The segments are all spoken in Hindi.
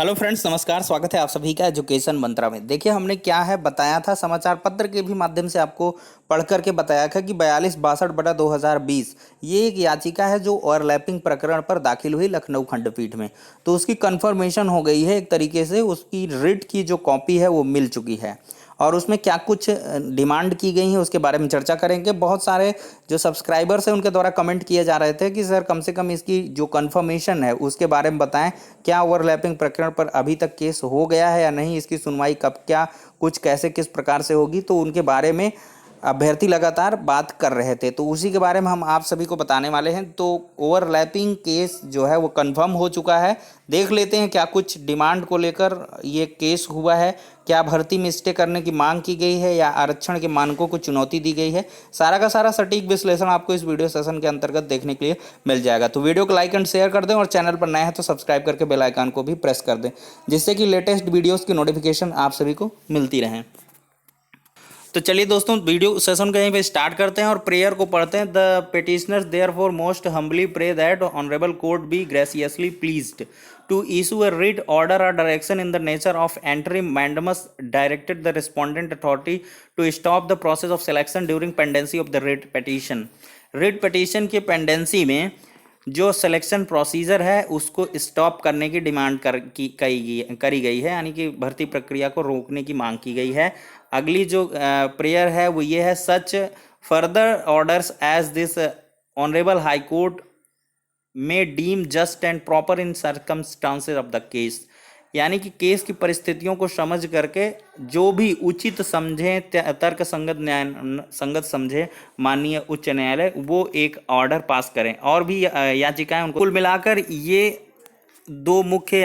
हेलो फ्रेंड्स, नमस्कार। स्वागत है आप सभी का एजुकेशन मंत्रा में। देखिए, हमने क्या है बताया था, समाचार पत्र के भी माध्यम से आपको पढ़ करके बताया था कि 4262/2020 ये एक याचिका है जो ओवरलैपिंग प्रकरण पर दाखिल हुई लखनऊ खंडपीठ में। तो उसकी कंफर्मेशन हो गई है, एक तरीके से उसकी रिट की जो कॉपी है वो मिल चुकी है। और उसमें क्या कुछ डिमांड की गई है उसके बारे में चर्चा करेंगे। बहुत सारे जो सब्सक्राइबर्स हैं उनके द्वारा कमेंट किए जा रहे थे कि सर कम से कम इसकी जो कंफर्मेशन है उसके बारे में बताएं, क्या ओवरलैपिंग प्रकरण पर अभी तक केस हो गया है या नहीं, इसकी सुनवाई कब, क्या कुछ कैसे किस प्रकार से होगी। तो उनके बारे में अभ्यर्थी लगातार बात कर रहे थे, तो उसी के बारे में हम आप सभी को बताने वाले हैं। तो ओवरलैपिंग केस जो है वो कंफर्म हो चुका है। देख लेते हैं क्या कुछ डिमांड को लेकर ये केस हुआ है, क्या भर्ती में स्टे करने की मांग की गई है या आरक्षण के मानकों को चुनौती दी गई है। सारा का सारा सटीक विश्लेषण आपको इस वीडियो सेशन के अंतर्गत देखने के लिए मिल जाएगा। तो वीडियो को लाइक एंड शेयर कर दें और चैनल पर नए हैं तो सब्सक्राइब करके बेल आइकन को भी प्रेस कर दें, जिससे कि लेटेस्ट वीडियोज़ की नोटिफिकेशन आप सभी को मिलती रहें। तो चलिए दोस्तों, वीडियो सेशन कहीं पे स्टार्ट करते हैं और प्रेयर को पढ़ते हैं। The petitioners therefore most humbly pray that honourable court be graciously pleased to issue a writ order और direction in the nature of entry mandamus directed the respondent authority to stop the process of selection during pendency of the writ petition. Writ petition की पेंडेंसी में जो सिलेक्शन प्रोसीजर है उसको स्टॉप करने की डिमांड करी गई है, यानी कि भर्ती प्रक्रिया को रोकने की मांग की गई है। अगली जो प्रेयर है वो ये है, such further orders as this honourable high court में deem just and proper in circumstances of the case, यानी कि केस की परिस्थितियों को समझ करके जो भी उचित समझे, तर्क संगत समझे माननीय उच्च न्यायालय वो एक ऑर्डर पास करें। और भी याचिकाएं उनको कुल मिलाकर ये दो मुख्य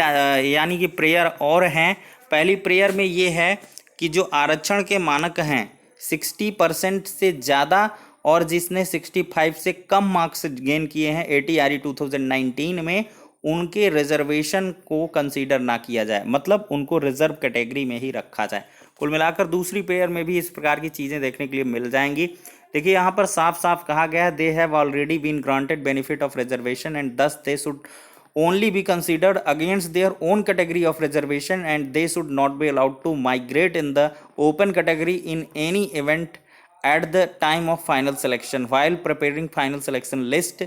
यानी कि प्रेयर और हैं। पहली प्रेयर में ये है कि जो आरक्षण के मानक हैं 60% से ज़्यादा और जिसने 65 से कम मार्क्स गेन किए हैं ATRE 2019 में, उनके रिजर्वेशन को कंसीडर ना किया जाए, मतलब उनको रिजर्व कैटेगरी में ही रखा जाए। कुल मिलाकर दूसरी पेयर में भी इस प्रकार की चीज़ें देखने के लिए मिल जाएंगी। देखिए, यहाँ पर साफ साफ कहा गया है, they have already been granted benefit of reservation and thus they should only be considered against their own category of reservation and they should not be allowed to migrate in the open category in any event at the time of final selection while preparing final selection list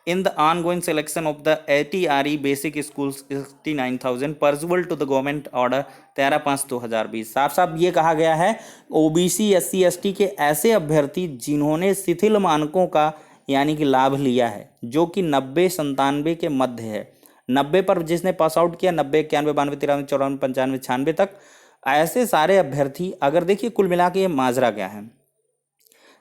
in the ongoing selection of the ATRE basic schools 69,000 pursuant to the government order 13/5/2020। साफ साफ ये कहा गया है, OBC SC ST के ऐसे अभ्यर्थी जिन्होंने शिथिल मानकों का यानी कि लाभ लिया है, जो कि 90-97 के मध्य है, 90 पर जिसने पास आउट किया, 90, 91, 92, 93, 94, 95, 96 तक, ऐसे सारे अभ्यर्थी अगर देखिए कुल मिला के ये माजरा क्या है।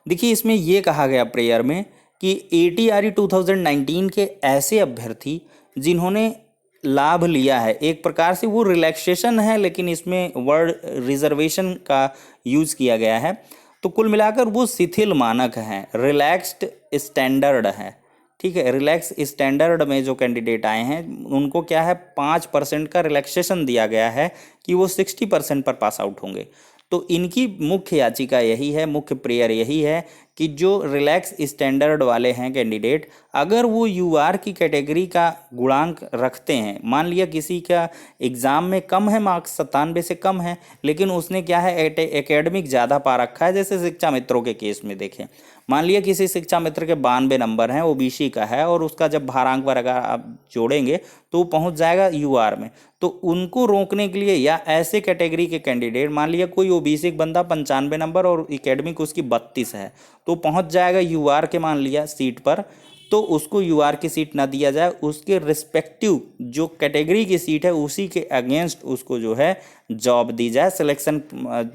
देखिए, इसमें ये कहा गया प्रेयर में कि ATRE 2019 के ऐसे अभ्यर्थी जिन्होंने लाभ लिया है, एक प्रकार से वो रिलैक्सेशन है लेकिन इसमें वर्ड रिजर्वेशन का यूज किया गया है। तो कुल मिलाकर वो शिथिल मानक हैं, रिलैक्स्ड स्टैंडर्ड है। ठीक है, रिलैक्स स्टैंडर्ड में जो कैंडिडेट आए हैं उनको क्या है, 5% का रिलैक्सेशन दिया गया है कि वो 60% पर पास आउट होंगे। तो इनकी मुख्य याचिका यही है, मुख्य प्रेयर यही है कि जो रिलैक्स स्टैंडर्ड वाले हैं कैंडिडेट, अगर वो UR की कैटेगरी का गुणांक रखते हैं, मान लिया किसी का एग्ज़ाम में कम है मार्क्स, 97 से कम है, लेकिन उसने क्या है एकेडमिक ज़्यादा पा रखा है, जैसे शिक्षा मित्रों के केस में देखें, मान लिया किसी शिक्षा मित्र के 92 नंबर हैं, OBC का है, और उसका जब भारांक पर अगर आप जोड़ेंगे तो वो पहुंच जाएगा UR में। तो उनको रोकने के लिए या ऐसे कैटेगरी के कैंडिडेट, मान लिया कोई OBC बंदा 95 नंबर और एकेडमिक उसकी 32 है, तो पहुंच जाएगा UR के मान लिया सीट पर, तो उसको UR की सीट ना दिया जाए, उसके रिस्पेक्टिव जो कैटेगरी की सीट है उसी के अगेंस्ट उसको जो है जॉब दी जाए। सिलेक्शन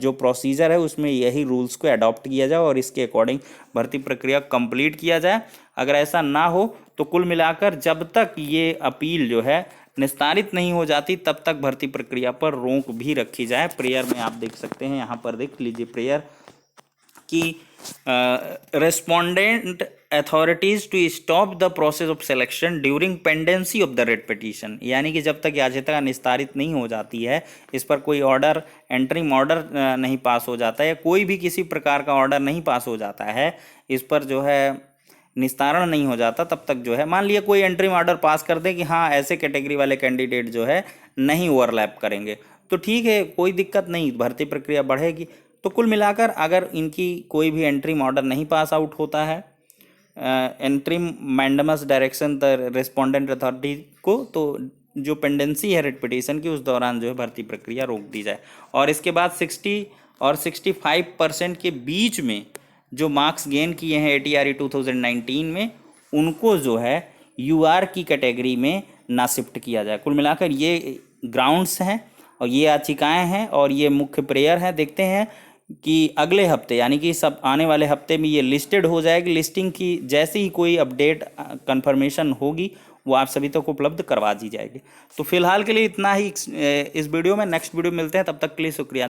जो प्रोसीजर है उसमें यही रूल्स को अडॉप्ट किया जाए और इसके अकॉर्डिंग भर्ती प्रक्रिया कंप्लीट किया जाए। अगर ऐसा ना हो तो कुल मिलाकर जब तक ये अपील जो है निस्तारित नहीं हो जाती तब तक भर्ती प्रक्रिया पर रोक भी रखी जाए। प्रेयर में आप देख सकते हैं, यहाँ पर देख लीजिए प्रेयर कि respondent authorities to stop the process of selection during pendency of the writ petition, यानी कि जब तक याचिका निस्तारित नहीं हो जाती है, इस पर कोई ऑर्डर, एंट्रिंग ऑर्डर नहीं पास हो जाता है या कोई भी किसी प्रकार का ऑर्डर नहीं पास हो जाता है, इस पर जो है निस्तारण नहीं हो जाता तब तक जो है, मान लिया कोई एंट्री ऑर्डर पास कर दे कि हाँ ऐसे कैटेगरी वाले कैंडिडेट जो है नहीं ओवरलैप करेंगे, तो ठीक है, कोई दिक्कत नहीं, भर्ती प्रक्रिया बढ़ेगी। तो कुल मिलाकर अगर इनकी कोई भी एंट्री ऑर्डर नहीं पास आउट होता है, interim mandamus direction the respondent authority को, तो जो पेंडेंसी है रिट पिटीशन की उस दौरान जो है भर्ती प्रक्रिया रोक दी जाए। और इसके बाद 60 और 65% के बीच में जो मार्क्स गेन किए हैं ATRE 2019 में, उनको जो है UR की कैटेगरी में ना शिफ्ट किया जाए। कुल मिलाकर ये ग्राउंड्स हैं और ये याचिकाएं हैं और ये मुख्य प्रेयर है। देखते हैं कि अगले हफ्ते यानी कि सब आने वाले हफ्ते में ये लिस्टेड हो जाएगी। लिस्टिंग की जैसे ही कोई अपडेट कंफर्मेशन होगी वो आप सभी तक उपलब्ध करवा दी जाएगी। तो फिलहाल के लिए इतना ही इस वीडियो में। नेक्स्ट वीडियो मिलते हैं, तब तक के लिए शुक्रिया।